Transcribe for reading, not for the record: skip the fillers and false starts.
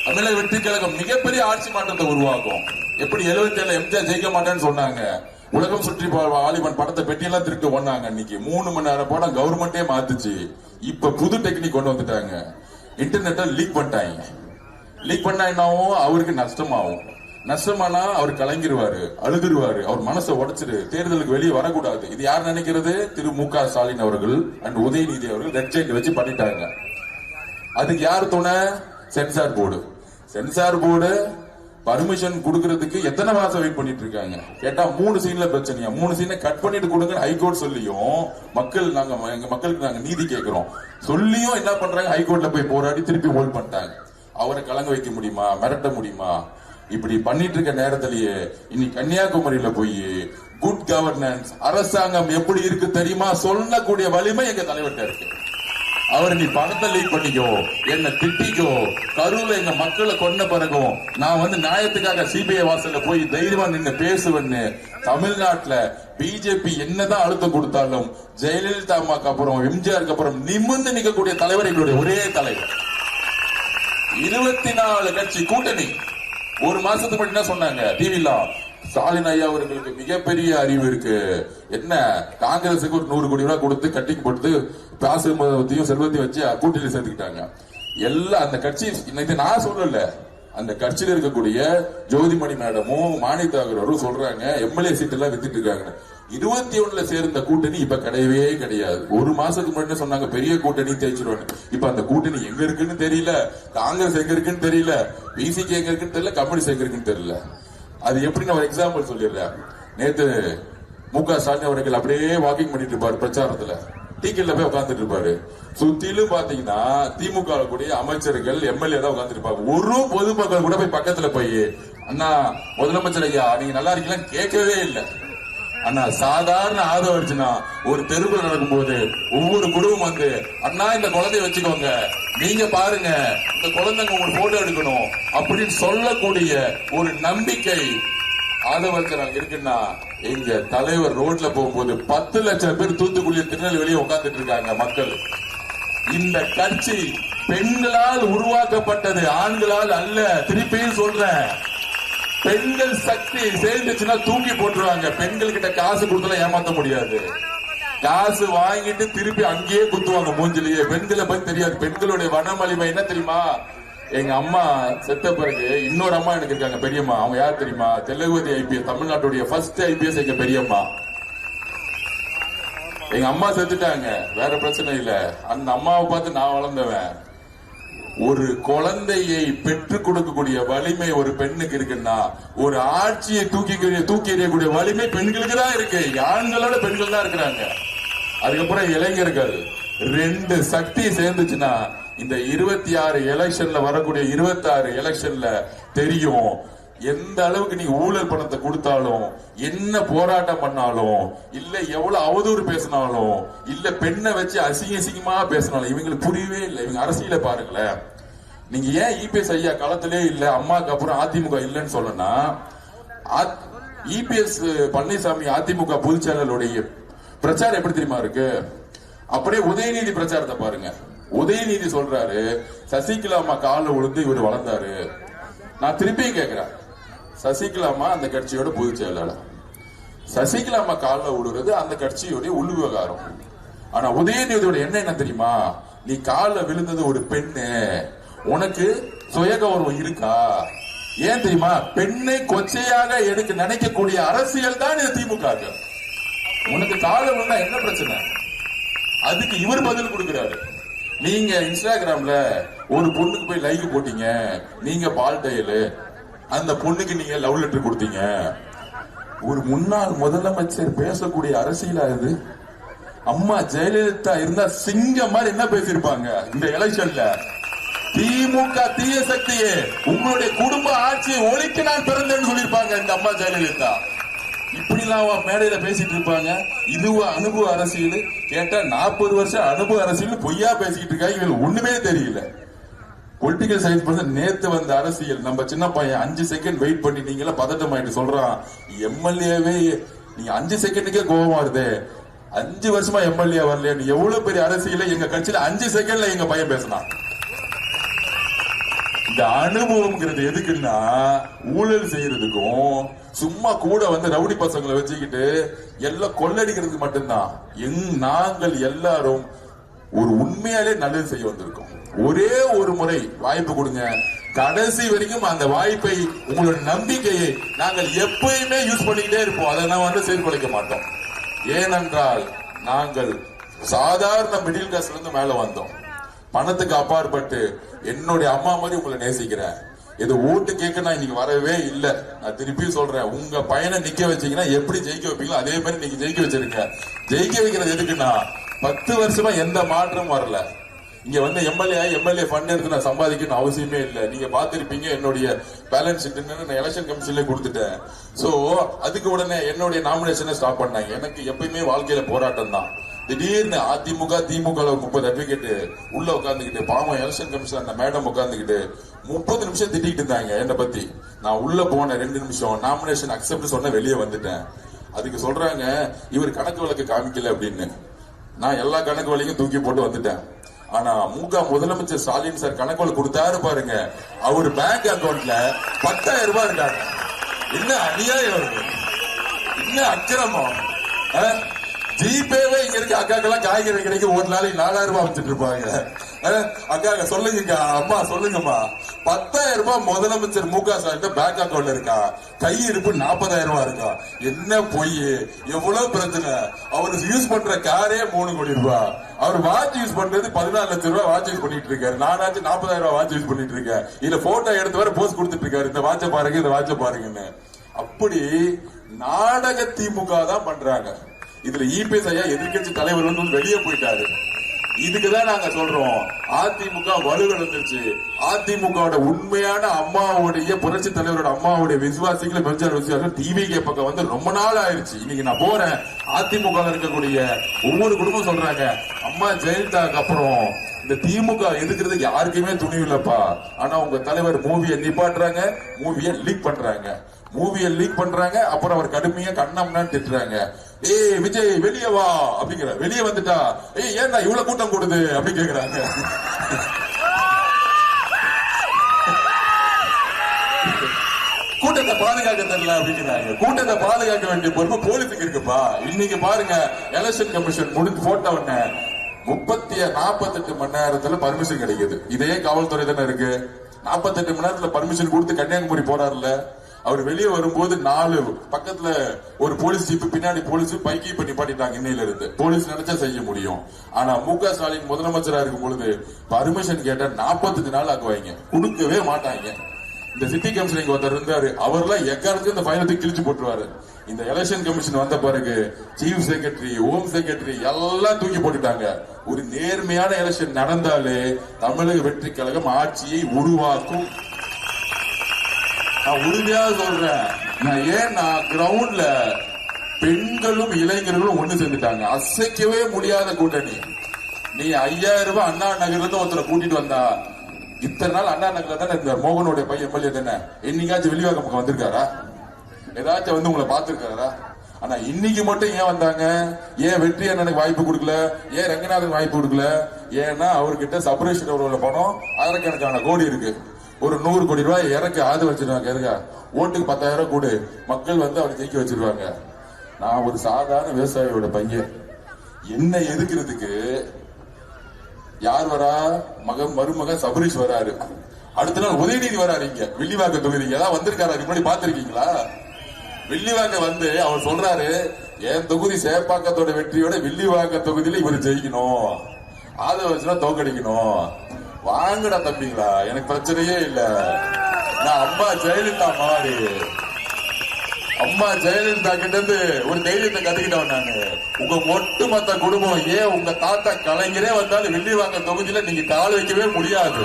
தமிழக வெற்றி கழகம் மிகப்பெரிய ஆட்சி மாற்றத்தை உருவாக்கும். எப்படி 77 எம்ஜிஆர் ஜெயிக்க மாட்டேன்னு சொன்னாங்க, உலகம் சுற்றி வாலிபன் படத்தை பெட்டியெல்லாம் திருட்டு ஒண்ணாங்க. இன்னைக்கு 3 மணி நேரம் படம் கவர்மெண்டே மாத்துச்சு. இப்ப புது டெக்னிக் கொண்டு வந்துட்டாங்க. இன்டர்நெட்டை லீக் பண்ணிட்டாங்க. லீக் பண்ணா என்னாவும் அவருக்கு நஷ்டமாகும். நஷ்டமானா அவர் கலங்கிருவாரு, அழுதுருவாரு, அவர் மனசை உடைச்சிரு, தேர்தலுக்கு வெளியே வரக்கூடாது. இது யார் நினைக்கிறது? திரு மு.க. ஸ்டாலின் அவர்கள் அண்ட் உதயநிதி அவர்கள் ரெட் ஜெயிண்ட் வச்சு பண்ணிட்டாங்க. அதுக்கு யார் துணை? Censor board. Censor board permission கொடுக்கறதுக்கு எத்தனை மாசம் வெயிட் பண்ணிட்டு இருக்காங்க கேட்டா 3 சீன்ல பிரச்சனையா. 3 சீனை கட் பண்ணிட்டு கொடுங்க ஹைகோர்ட் சொல்லியும் எங்க மக்களுக்கு நாங்க நீதி கேட்கிறோம் சொல்லியும் என்ன பண்றாங்க, ஹைகோர்ட்ல போய் போராடி திருப்பி ஹோல்ட் பண்ணிட்டாங்க. அவரை கலங்க வைக்க முடியுமா, மிரட்ட முடியுமா? இப்படி பண்ணிட்டு இருக்க நேரத்திலேயே இன்னைக்கு கன்னியாகுமரியில போய் குட் கவர்னன்ஸ் அரசாங்கம் எப்படி இருக்கு தெரியுமா சொல்லக்கூடிய வலிமை எங்க தலைவர்கிட்ட இருக்கு. அவர் நீ பணத்தை லீக் பண்ணிக்கோ, என்ன திட்டிக்கோ, கரூர்ல எங்க மக்களை கொன்ன பிறகும் நான் நியாயத்துக்காக சிபிஐ வாசல்ல போய் தைரியமா நின்று பேசுவேன்னு தமிழ்நாட்டுல பிஜேபி என்னதான் அழுத்தம் கொடுத்தாலும் ஜெயலலிதா அம்மாக்கு அப்புறம் எம்ஜிஆருக்கு அப்புறம் நிமிர்ந்து நிற்கக்கூடிய தலைவர் எங்களுடைய ஒரே தலைவர். 24 கட்சி கூட்டணி. ஒரு மாசத்துக்கு முன்னாடி என்ன சொன்னாங்க டிவில, ஸ்டாலின் ஐயா அவர்களுக்கு மிகப்பெரிய அறிவு இருக்கு, என்ன காங்கிரசுக்கு ஒரு 100 கோடி ரூபாய் கொடுத்து கட்டிங் போட்டு பாசத்தையும் செல்வத்தையும் வச்சு கூட்டணி சேர்த்துக்கிட்டாங்க. எல்லாம் அந்த கட்சி இன்னைக்கு நான் சொல்லல, அந்த கட்சியில் இருக்கக்கூடிய ஜோதிமணி மேடமும் மாணித்தாகரும் சொல்றாங்க எம்எல்ஏ சீட் எல்லாம் வித்துட்டு இருக்காங்க. 21ல சேர்ந்த கூட்டணி இப்ப கிடையவே கிடையாது. ஒரு மாசத்துக்கு முன்னாடி சொன்னாங்க பெரிய கூட்டணி தேய்ச்சிருவாங்க. இப்ப அந்த கூட்டணி எங்க இருக்குன்னு தெரியல, காங்கிரஸ் எங்க இருக்குன்னு தெரியல, பிசிகே எங்க இருக்குன்னு தெரியல, கம்யூனிஸ்ட் எங்க இருக்குன்னு தெரியல. அது எப்படி நான் ஒரு எக்ஸாம்பிள் சொல்லிடுறேன். நேத்து மு.க. ஸ்டாலின் அவர்கள் அப்படியே வாக்கிங் பண்ணிட்டு இருப்பாரு, பிரச்சாரத்துல டீக்கெட்ல போய் உட்கார்ந்துட்டு இருப்பாரு. சுத்திலும் பாத்தீங்கன்னா திமுக கூடிய அமைச்சர்கள் எம்எல்ஏ தான் உட்கார்ந்து இருப்பாங்க. ஒரு பொதுமக்கள் கூட போய் பக்கத்துல போய் அண்ணா முதலமைச்சர் ஐயா நீங்க நல்லா இருக்கீங்களா கேட்கவே இல்லை. அண்ணா சாதாரண ஆதரவுச்சுன்னா ஒரு தெருவில் நடக்கும் போது ஒவ்வொரு குடும்பம் அண்ணா இந்த குழந்தைய வச்சுக்கோங்க, நீங்க பாருங்க இந்த குழந்தைங்க உங்களுக்கு போட்டோ எடுக்கணும் அப்படின்னு சொல்லக்கூடிய ஒரு நம்பிக்கை ஆதரவு இருக்குன்னா எங்க தலைவர் ரோட்ல போகும்போது 10 லட்சம் பேர் தூத்துக்குடி திருநெல்வேலியே உட்கார்ந்துட்டு இருக்காங்க மக்கள். இந்த கட்சி பெண்களால் உருவாக்கப்பட்டது, ஆண்களால் அல்ல. திருப்பியும் சொல்றேன், பெண்கள் சக்தி சேர்ந்துச்சுன்னா தூக்கி போட்டுருவாங்க. பெண்கள் கிட்ட காசு கொடுத்தா ஏமாத்த முடியாது. காசு வாங்கிட்டு திருப்பி அங்கேயே குத்துவாங்க மூஞ்சிலேயே. பெண்களை பத்தி தெரியாது. பெண்களுடைய வனமளிமை என்ன தெரியுமா? எங்க அம்மா செத்த பிறகு இன்னொரு அம்மா எனக்கு இருக்காங்க, பெரியம்மா. அவங்க யார் தெரியுமா? தெலுங்குவதி ஐபிஎஸ், தமிழ்நாட்டுடைய ஃபர்ஸ்ட் ஐபிஎஸ் எங்க பெரியம்மா. எங்க அம்மா செத்துட்டாங்க, வேற பிரச்சனை இல்ல. அந்த அம்மாவை பார்த்து நான் வளர்ந்தவன். ஒரு குழந்தையை பெற்றுக் கொடுக்கக்கூடிய வலிமை ஒரு பெண்ணுக்கு இருக்குன்னா ஒரு ஆட்சியை தூக்கி எறியக்கூடிய வலிமை பெண்களுக்கு தான் இருக்கு. ஆண்களோட பெண்கள் தான் இருக்கிறாங்க. அதுக்கப்புறம் இளைஞர்கள் 2 சக்தி சேர்ந்துச்சுன்னா இந்த 26 எலெக்ஷன்ல வரக்கூடிய 26 எலெக்ஷன்ல தெரியும் எந்த அளவுக்கு நீங்க ஊழல் பணத்தை கொடுத்தாலும், என்ன போராட்டம் பண்ணாலும், இல்ல எவ்வளவு அவதூறு பேசினாலும், இல்ல பெண்ணை வச்சு அசிங்கமா பேசினாலும் இவங்களுக்கு புரியவே இல்லை. இவங்க அரசியல பாருங்களேன். நீங்க ஏன் இபிஎஸ் ஐயா களத்திலே இல்ல, அம்மாக்கு அப்புறம் அதிமுக இல்லைன்னு சொல்லனா, இபிஎஸ் பழனிசாமி அதிமுக பொதுச் செயலாளருடைய பிரச்சாரம் எப்படி தெரியுமா இருக்கு? அப்படியே உதயநிதி பிரச்சாரத்தை பாருங்க. உதயநிதி சொல்றாரு சசிகலா அம்மா காலில் விழுந்து இவர் வளர்ந்தாரு. நான் திருப்பியும் கேட்கிறேன், சசிகலா அம்மா அந்த கட்சியோட பொதுச் செயலாளர். சசிகலா அம்மா காலில் விழுறது அந்த கட்சியோட உள் விவகாரம். ஆனா உதயநிதியோட என்ன தெரியுமா? நீ காலில் விழுந்தது ஒரு பெண்ணு, உனக்கு சுய கௌரவம் இருக்கா? ஏன் தெரியுமா? பெண்ணை கொச்சையாக எடுக்க நினைக்கக்கூடிய அரசியல் தான் இது திமுக. உனக்கு காலில் விழுந்தா என்ன பிரச்சனை? அதுக்கு இவர் பதில் கொடுக்கிறாரு. நீங்க இன்ஸ்டாகிராம்ல ஒரு பொண்ணுக்கு போய் லைக் போட்டீங்க, நீங்க பால் டயல், அந்த பொண்ணுக்கு நீங்க லவ் லெட்டர் கொடுத்தீங்க. ஒரு முன்னாள் முதலமைச்சர் பேசக்கூடிய அரசியலா இது? அம்மா ஜெயலலிதா இருந்தா சிங்கம் மாதிரி என்ன பேசியிருப்பாங்க இந்த எலெக்ஷன்ல? திமுக தீய சக்தியே, உங்களுடைய குடும்ப ஆட்சியை ஒழிக்க நான் பிறந்தேன்னு சொல்லியிருப்பாங்க இந்த அம்மா ஜெயலலிதா. இப்படி எல்லாம் மேடையில பேசிட்டு இருப்பாங்க. இதுவா அனுபவ அரசியல்? கேட்டா 40 வருஷம் அனுபவ அரசியல் பொய்யா பேசிக்கிட்டு இருக்காங்க. இவங்களுக்கு ஒண்ணுமே தெரியல. பொலிட்டிக்கல் சயின்ஸ் பர்சன் நேத்து வந்த அரசியல். நம்ம சின்ன பையன் 5 செகண்ட் வெயிட் பண்ணி நீங்களா பதட்டம் ஆயிட்டு சொல்றான், எம்எல்ஏவே நீங்க 5 செகண்டுக்கே கோபம் வருது, 5 வருஷமா எம்எல்ஏ வரலையா? நீ எவ்வளவு பெரிய அரசியல எங்க கட்சியில 5 செகண்ட்ல எங்க பையன் பேசினான். இந்த அனுபவம்ங்கிறது எதுக்குன்னா ஊழல் செய்யறதுக்கும் சும்மா கூட வந்து ரவுடி பசங்களை வச்சுக்கிட்டு எல்லாம் கொள்ளடிக்கிறதுக்கு மட்டும்தான். நாங்கள் எல்லாரும் ஒரு உண்மையாலே நல்லது செய்ய வந்திருக்கோம். ஒரே ஒரு முறை வாய்ப்பு கொடுங்க, கடைசி வரைக்கும் அந்த வாய்ப்பை உங்களோட நம்பிக்கையை நாங்கள் எப்பயுமே யூஸ் பண்ணிக்கிட்டே இருப்போம். அதை நான் வந்து செயல்படுத்த மாட்டோம். ஏனென்றால் நாங்கள் சாதாரண மிடில் கிளாஸ்ல இருந்து மேல வந்தோம். பணத்துக்கு அப்பாற்பட்டு என்னுடைய அம்மா மாதிரி உங்களை நேசிக்கிறேன். இது ஓட்டு கேட்க நான் இன்னைக்கு வரவே இல்லை. நான் திருப்பி சொல்றேன், உங்க பையனை நிக்க வச்சீங்கன்னா எப்படி ஜெயிக்க வைப்பீங்களோ அதே மாதிரி நீங்க ஜெயிக்க வச்சிருக்க. ஜெயிக்க வைக்கிறது எதுக்குன்னா 10 வருஷமா எந்த மாற்றமும் வரல. இங்க வந்து எம்எல்ஏ ஃபண்ட் எடுத்து நான் சம்பாதிக்கணும் அவசியமே இல்லை. நீங்க பாத்திருப்பீங்க என்னுடைய பேலன்ஸ் ஷீட் நான் எலெக்ஷன் கமிஷன்ல கொடுத்துட்டேன். சோ அதுக்கு உடனே என்னுடைய நாமினேஷனை ஸ்டாப் பண்ணாங்க. எனக்கு எப்பயுமே வாழ்க்கையில போராட்டம் தான். திடீர்னு அதிமுக திமுக 30 அட்வொகேட் உள்ள உட்காந்துக்கிட்டு, பாவம் எலெக்ஷன் கமிஷன் அந்த மேடம் உட்காந்துக்கிட்டு 30 நிமிஷம் திட்டிட்டு இருந்தாங்க என்ன பத்தி. நான் உள்ள போன 2 நிமிஷம் நாமினேஷன் அக்செப்ட் சொன்ன வெளியே வந்துட்டேன். அதுக்கு சொல்றாங்க இவர் கணக்கு வழக்கு காமிக்கல அப்படின்னு. நான் எல்லா கணக்கு வழக்கையும் தூக்கி போட்டு வந்துட்டேன். ஆனா முதலமைச்சர் ஸ்டாலின் சார் கணக்கு வழக்கு கொடுத்தாரு பாருங்க, அவர் பேங்க் அக்கவுண்ட்ல 10,000 ரூபாய் இருக்காங்க. என்ன அநியாயம், என்ன அக்கிரமம். ஜிபேவே இங்க இருக்க அக்காக்கெல்லாம் காய்கறி கிடைக்கும், ஒரு நாளைக்கு 4,000 ரூபாய் வச்சுட்டு இருப்பாங்க. அக்கா சொல்லுங்க, அம்மா சொல்லுங்கம்மா, 10,000 ரூபாய் முதலமைச்சர் முக ஸ்டாலின் பேங்க் அக்கவுண்ட்ல இருக்கா, கையிருப்பு 40,000 ரூபாய் இருக்கா. என்ன பொய், எவ்வளவு பிரச்சனை. அவரு யூஸ் பண்ற காரே 3 கோடி ரூபாய். அவர் வாட்ச் யூஸ் பண்றது 14 லட்சம் ரூபாய் வாட்ச் யூஸ் பண்ணிட்டு இருக்காரு. நானாச்சும் 40,000 ரூபாய் வாட்ச் யூஸ் பண்ணிட்டு இருக்கேன். இதுல போட்டோ எடுத்து வர போஸ்ட் கொடுத்துட்டு இருக்காரு, இந்த வாட்ச பாருங்க இந்த வாட்ச பாருங்கன்னு. அப்படி நாடக திமுக தான் பண்றாங்க. இதுல இபிஎஸ் ஐயா எதிர்கட்சி தலைவர் வந்து வெளியே போயிட்டாரு. இதுக்குதான் நாங்க சொல்றோம், அதிமுக வலுவிழந்துருச்சு. அதிமுக உண்மையான அம்மாவுடைய புரட்சி தலைவரோட அம்மாவுடைய விசுவாசிகளை விசுவாசிகள் டிவிகே பக்கம் வந்து ரொம்ப நாள் ஆயிருச்சு. இன்னைக்கு நான் போறேன், அதிமுக இருக்கக்கூடிய ஒவ்வொரு குடும்பம் சொல்றாங்க, அம்மா ஜெயலலிதாக்கு அப்புறம் இந்த திமுக எதுக்குறது யாருக்குமே துணிவில்லப்பா. ஆனா உங்க தலைவர் மூவியை நிப்பாட்டுறாங்க, மூவியை லீக் பண்றாங்க, மூவியை லீக் பண்றாங்க. அப்புறம் அவர் கடுமையா கண்ணம்னான்னு திட்டுறாங்க. ஏய் விஜய் வெளியே வா அப்படிங்கிற, வெளியே வந்துட்டா ஏய் ஏன்டா இவ்வளவு கூட்டம் கூடுது அப்படி கேக்குறாங்க. கூட்டத்தை பாதுகாக்க தெரியல அப்படிங்கிறாங்க. கூட்டத்தை பாதுகாக்க வேண்டிய பொறுப்பு போலீஸுக்கு இருக்குப்பா. இன்னைக்கு பாருங்க, எலெக்ஷன் கமிஷன் முடிஞ்சு போட்ட உடனே 48 மணி நேரத்துல பர்மிஷன் கிடைக்குது. இதே காவல்துறை தானே இருக்கு. 48 மணி நேரத்துல பர்மிஷன் கொடுத்து கன்னியாகுமரி போறாருல, அவர் வெளியே வரும்போது 4 பக்கத்துல ஒரு போலீஸ் ஜீப், பின்னாடி போலீஸ் பைக்கி பண்ணி பாட்டிட்டாங்க. இன்னையில இருந்து போலீஸ் நினைச்சா செய்ய முடியும். ஆனா முக ஸ்டாலின் முதலமைச்சரா இருக்கும் பொழுது பர்மிஷன் கேட்டா 45 நாள் ஆக்குவாங்க, கொடுக்கவே மாட்டாங்க. இந்த சிட்டி கமிஷன் ஒருத்தர் இருந்தாரு, அவர்லாம் எக்காலத்துக்கு இந்த பயணத்தை கிழிச்சு போட்டுருவாரு. இந்த எலெக்ஷன் கமிஷன் வந்த பிறகு சீஃப் செக்ரட்டரி, ஹோம் செக்ரட்டரி எல்லாம் தூக்கி போட்டுட்டாங்க. ஒரு நேர்மையான எலெக்ஷன் நடந்தாலே தமிழக வெற்றி கழகம் ஆட்சியை உருவாக்கும். நான் உறுதியா சொல்றேன். நான் ஏன்னா கிரவுண்ட்ல பெண்களும் இளைஞர்களும் ஒண்ணு சேர்ந்துட்டாங்க. அசைக்கவே முடியாத கூட்டணி. நீ 5,000 ரூபாய் அண்ணா நகர்ல இருந்து ஒருத்தரை கூட்டிட்டு வந்தா, இத்தனை நாள் அண்ணா நகர்ல தானே இருந்தார் மோகனுடைய பையன் எம்எல்ஏ தானே, என்னைக்காச்சும் வெளிவாக பக்கம் வந்திருக்காரா? ஏதாச்சும் வந்து உங்களை பாத்துருக்காரா? ஆனா இன்னைக்கு மட்டும் ஏன் வந்தாங்க? ஏன் வெற்றி அண்ணனுக்கு வாய்ப்பு கொடுக்கல? ஏன் ரங்கநாதன் வாய்ப்பு கொடுக்கல? ஏன்னா அவர்கிட்ட சபரேஷன் உள்ள பணம் ஆயிரக்கணக்கான கோடி இருக்கு. ஒரு 100 கோடி ரூபாய் இறக்க ஆது வச்சிருவாங்க. எதுக்கா? ஓட்டுக்கு 10,000 கூடு, மக்கள் வந்து அவரை ஜெயிக்க வச்சிருவாங்க. நான் ஒரு சாதாரண விவசாயியோட பையன், என்ன எதுக்குறதுக்கு யார் வரா? மருமகன் சபரீஷ் வராரு. அடுத்த நாள் உதயநிதி வராரு. இங்க வில்லிவாக்க தொகுதிக்கு ஏதாவது வந்திருக்காரு, அதுக்கு முன்னாடி பாத்திருக்கீங்களா? வில்லிவாக்க வந்து அவர் சொல்றாரு, என் தொகுதி சேப்பாக்கத்தோட வெற்றியோட வில்லிவாக்க தொகுதியில இவர் ஜெயிக்கணும், ஆத வச்சுனா தோக்கடிக்கணும். வாங்கடா தம்பிங்களா, எனக்கு பிரச்சனையே இல்ல. நான் அம்மா ஜெயலலிதா மாதிரி, அம்மா ஜெயலலிதா கிட்ட இருந்து ஒரு தைரியத்தை கத்துக்கிட்டவன் நானு. உங்க ஒட்டுமொத்த குடும்பம், ஏன் உங்க தாத்தா கலைஞரே வந்தாலும் வில்லிவாக்க தொகுதியில நீங்க கால் வைக்கவே முடியாது.